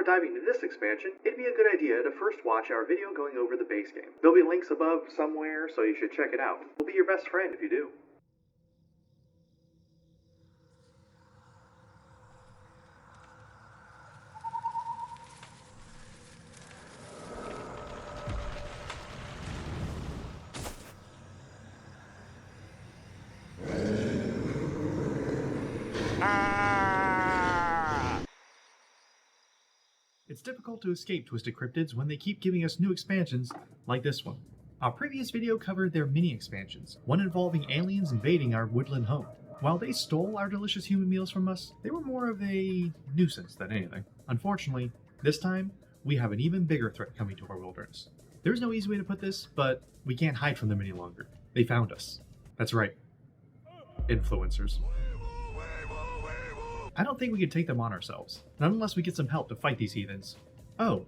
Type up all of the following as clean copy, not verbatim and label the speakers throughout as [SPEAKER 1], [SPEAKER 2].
[SPEAKER 1] Before diving into this expansion, it'd be a good idea to first watch our video going over the base game. There'll be links above somewhere, so you should check it out. We'll be your best friend if you do.
[SPEAKER 2] It's difficult to escape Twisted Cryptids when they keep giving us new expansions like this one. Our previous video covered their mini expansions, one involving aliens invading our woodland home. While they stole our delicious human meals from us, they were more of a nuisance than anything. Unfortunately, this time, we have an even bigger threat coming to our wilderness. There's no easy way to put this, but we can't hide from them any longer. They found us. That's right. Influencers. I don't think we could take them on ourselves, not unless we get some help to fight these heathens. Oh.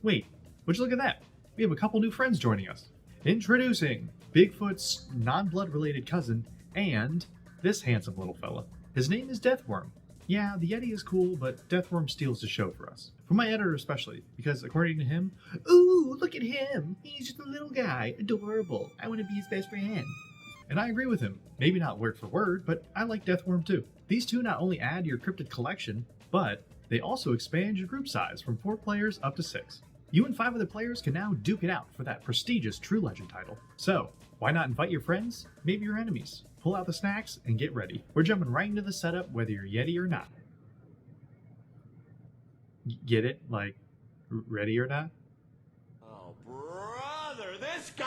[SPEAKER 2] Wait, would you look at that? We have a couple new friends joining us. Introducing Bigfoot's non-blood related cousin and this handsome little fella. His name is Deathworm. Yeah, the Yeti is cool, but Deathworm steals the show for us. For my editor especially, because according to him, ooh, look at him! He's just a little guy, adorable. I want to be his best friend. And I agree with him. Maybe not word for word, but I like Deathworm too. These two not only add to your cryptid collection, but they also expand your group size from 4 players up to 6. You and 5 other players can now duke it out for that prestigious True Legend title. So, why not invite your friends, maybe your enemies? Pull out the snacks and get ready. We're jumping right into the setup whether you're Yeti or not. Get it? Like, ready or not?
[SPEAKER 3] Oh, brother, this guy!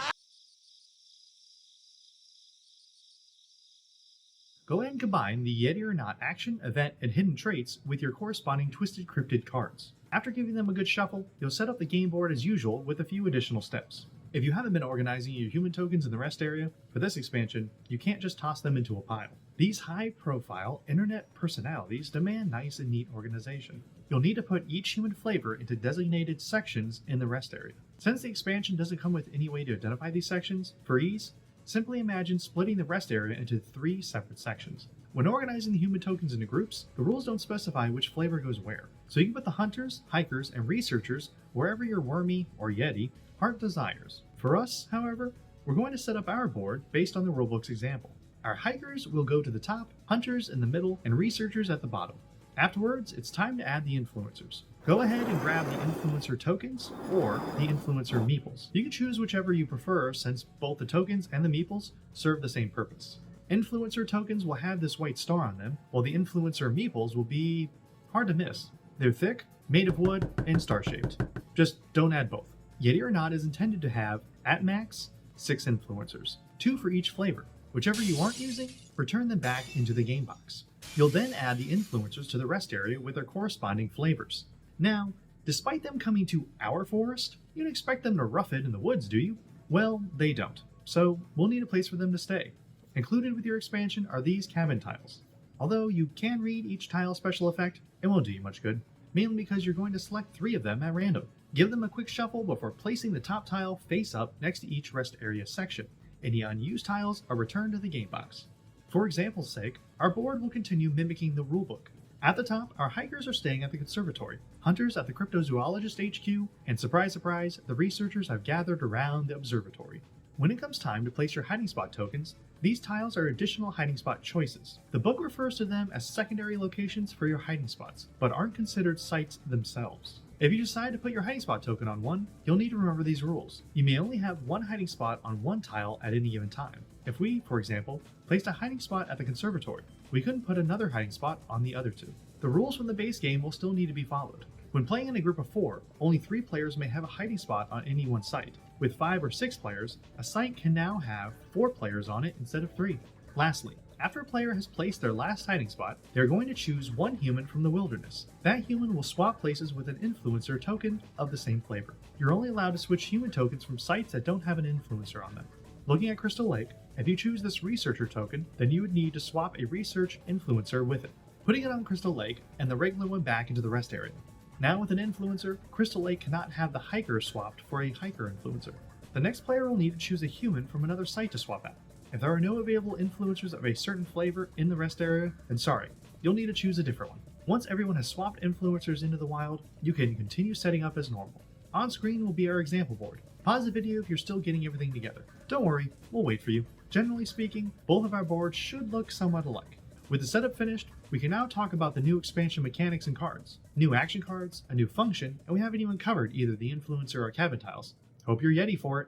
[SPEAKER 2] Go ahead and combine the Yeti or Not action, event, and hidden traits with your corresponding Twisted Cryptid cards. After giving them a good shuffle, you'll set up the game board as usual with a few additional steps. If you haven't been organizing your human tokens in the rest area, for this expansion, you can't just toss them into a pile. These high-profile internet personalities demand nice and neat organization. You'll need to put each human flavor into designated sections in the rest area. Since the expansion doesn't come with any way to identify these sections, for ease, simply imagine splitting the rest area into 3 separate sections. When organizing the human tokens into groups, the rules don't specify which flavor goes where, so you can put the hunters, hikers, and researchers wherever your wormy, or Yeti, heart desires. For us, however, we're going to set up our board based on the rulebook's example. Our hikers will go to the top, hunters in the middle, and researchers at the bottom. Afterwards, it's time to add the influencers. Go ahead and grab the influencer tokens or the influencer meeples. You can choose whichever you prefer since both the tokens and the meeples serve the same purpose. Influencer tokens will have this white star on them, while the influencer meeples will be hard to miss. They're thick, made of wood, and star-shaped. Just don't add both. Yeti or Not is intended to have, at max, 6 influencers, 2 for each flavor. Whichever you aren't using, return them back into the game box. You'll then add the influencers to the rest area with their corresponding flavors. Now, despite them coming to our forest, you'd expect them to rough it in the woods, do you? Well, they don't, so we'll need a place for them to stay. Included with your expansion are these cabin tiles. Although you can read each tile special effect, it won't do you much good, mainly because you're going to select 3 of them at random. Give them a quick shuffle before placing the top tile face up next to each rest area section. Any unused tiles are returned to the game box. For example's sake, our board will continue mimicking the rulebook. At the top, our hikers are staying at the conservatory, hunters at the cryptozoologist HQ, and surprise surprise, the researchers have gathered around the observatory. When it comes time to place your hiding spot tokens, these tiles are additional hiding spot choices. The book refers to them as secondary locations for your hiding spots, but aren't considered sites themselves. If you decide to put your hiding spot token on one, you'll need to remember these rules. You may only have one hiding spot on one tile at any given time. If we, for example, placed a hiding spot at the conservatory, we couldn't put another hiding spot on the other 2. The rules from the base game will still need to be followed. When playing in a group of 4, only 3 players may have a hiding spot on any one site. With 5 or 6 players, a site can now have 4 players on it instead of 3. Lastly, after a player has placed their last hiding spot, they're going to choose one human from the wilderness. That human will swap places with an influencer token of the same flavor. You're only allowed to switch human tokens from sites that don't have an influencer on them. Looking at Crystal Lake, if you choose this researcher token, then you would need to swap a research influencer with it, putting it on Crystal Lake and the regular one back into the rest area. Now with an influencer, Crystal Lake cannot have the hiker swapped for a hiker influencer. The next player will need to choose a human from another site to swap out. If there are no available influencers of a certain flavor in the rest area, then sorry, you'll need to choose a different one. Once everyone has swapped influencers into the wild, you can continue setting up as normal. On screen will be our example board. Pause the video if you're still getting everything together. Don't worry, we'll wait for you. Generally speaking, both of our boards should look somewhat alike. With the setup finished, we can now talk about the new expansion mechanics and cards. New action cards, a new function, and we haven't even covered either the influencer or cabin tiles. Hope you're Yeti for it.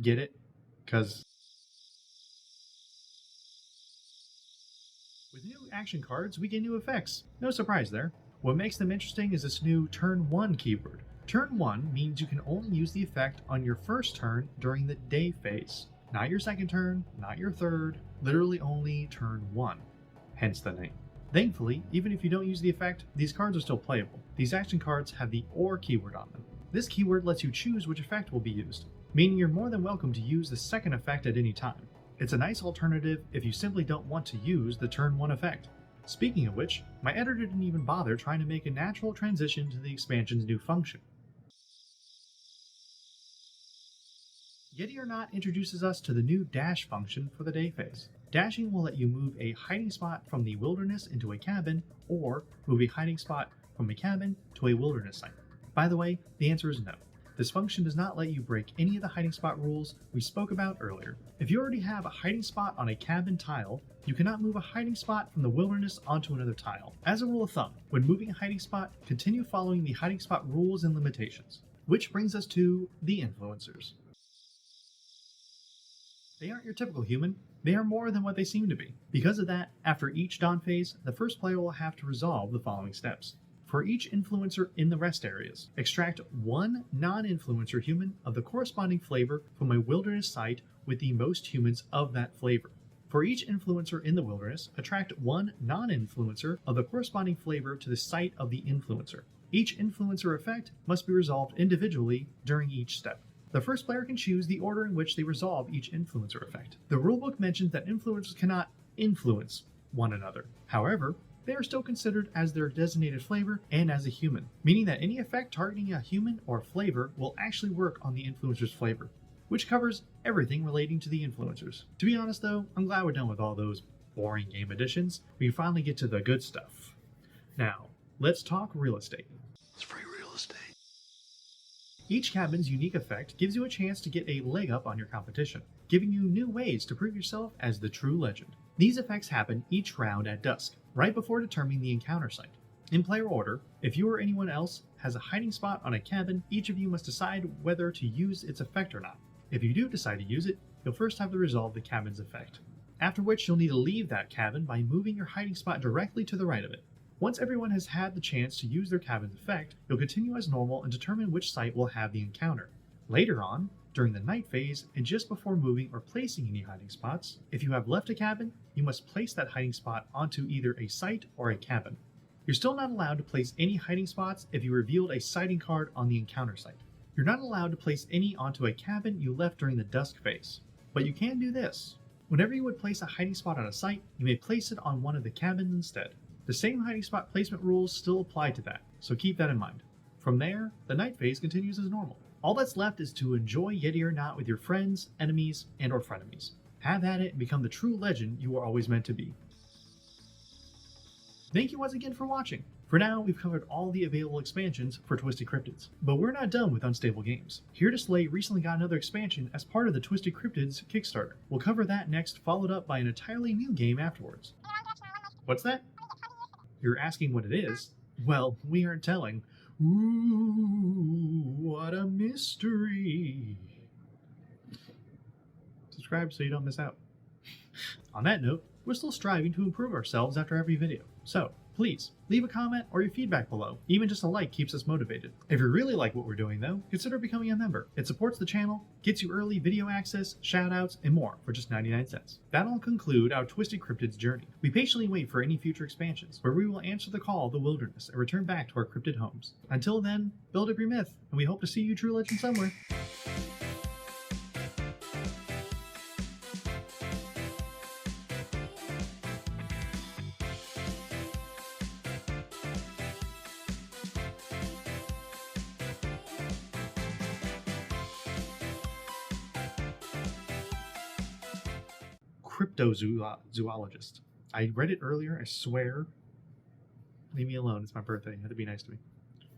[SPEAKER 2] Get it? Cause with new action cards, we get new effects. No surprise there. What makes them interesting is this new Turn 1 keyword. Turn 1 means you can only use the effect on your first turn during the day phase. Not your second turn, not your third, literally only turn 1. Hence the name. Thankfully, even if you don't use the effect, these cards are still playable. These action cards have the OR keyword on them. This keyword lets you choose which effect will be used, meaning you're more than welcome to use the second effect at any time. It's a nice alternative if you simply don't want to use the turn 1 effect. Speaking of which, my editor didn't even bother trying to make a natural transition to the expansion's new function. Yeti or Not introduces us to the new dash function for the day phase. Dashing will let you move a hiding spot from the wilderness into a cabin, or move a hiding spot from a cabin to a wilderness site. By the way, the answer is no. This function does not let you break any of the hiding spot rules we spoke about earlier. If you already have a hiding spot on a cabin tile, you cannot move a hiding spot from the wilderness onto another tile. As a rule of thumb, when moving a hiding spot, continue following the hiding spot rules and limitations. Which brings us to the influencers. They aren't your typical human, they are more than what they seem to be. Because of that, after each dawn phase, the first player will have to resolve the following steps. For each influencer in the rest areas, extract one non-influencer human of the corresponding flavor from a wilderness site with the most humans of that flavor. For each influencer in the wilderness, attract one non-influencer of the corresponding flavor to the site of the influencer. Each influencer effect must be resolved individually during each step. The first player can choose the order in which they resolve each influencer effect. The rulebook mentions that influencers cannot influence one another. However, they are still considered as their designated flavor and as a human, meaning that any effect targeting a human or flavor will actually work on the influencer's flavor, which covers everything relating to the influencers. To be honest though, I'm glad we're done with all those boring game additions. We can finally get to the good stuff. Now, let's talk real estate.
[SPEAKER 3] It's free real estate.
[SPEAKER 2] Each cabin's unique effect gives you a chance to get a leg up on your competition, giving you new ways to prove yourself as the true legend. These effects happen each round at dusk, right before determining the encounter site. In player order, if you or anyone else has a hiding spot on a cabin, each of you must decide whether to use its effect or not. If you do decide to use it, you'll first have to resolve the cabin's effect, after which you'll need to leave that cabin by moving your hiding spot directly to the right of it. Once everyone has had the chance to use their cabin's effect, you'll continue as normal and determine which site will have the encounter. Later on, during the night phase, and just before moving or placing any hiding spots, if you have left a cabin, you must place that hiding spot onto either a site or a cabin. You're still not allowed to place any hiding spots if you revealed a sighting card on the encounter site. You're not allowed to place any onto a cabin you left during the dusk phase. But you can do this. Whenever you would place a hiding spot on a site, you may place it on one of the cabins instead. The same hiding spot placement rules still apply to that, so keep that in mind. From there, the night phase continues as normal. All that's left is to enjoy Yeti or Not with your friends, enemies, and or frenemies. Have at it and become the true legend you were always meant to be. Thank you once again for watching. For now, we've covered all the available expansions for Twisted Cryptids, but we're not done with Unstable Games. Here to Slay recently got another expansion as part of the Twisted Cryptids Kickstarter. We'll cover that next, followed up by an entirely new game afterwards. What's that? You're asking what it is? Well, we aren't telling. Ooh, what a mystery. Subscribe so you don't miss out. On that note, we're still striving to improve ourselves after every video, so please leave a comment or your feedback below. Even just a like keeps us motivated. If you really like what we're doing though, consider becoming a member. It supports the channel, gets you early video access, shoutouts, and more for just 99 cents. That'll conclude our Twisted Cryptids journey. We patiently wait for any future expansions, where we will answer the call of the wilderness and return back to our cryptid homes. Until then, build up your myth, and we hope to see you true legend somewhere. Cryptozoologist. I read it earlier, I swear. Leave me alone. It's my birthday. You have to be nice to me.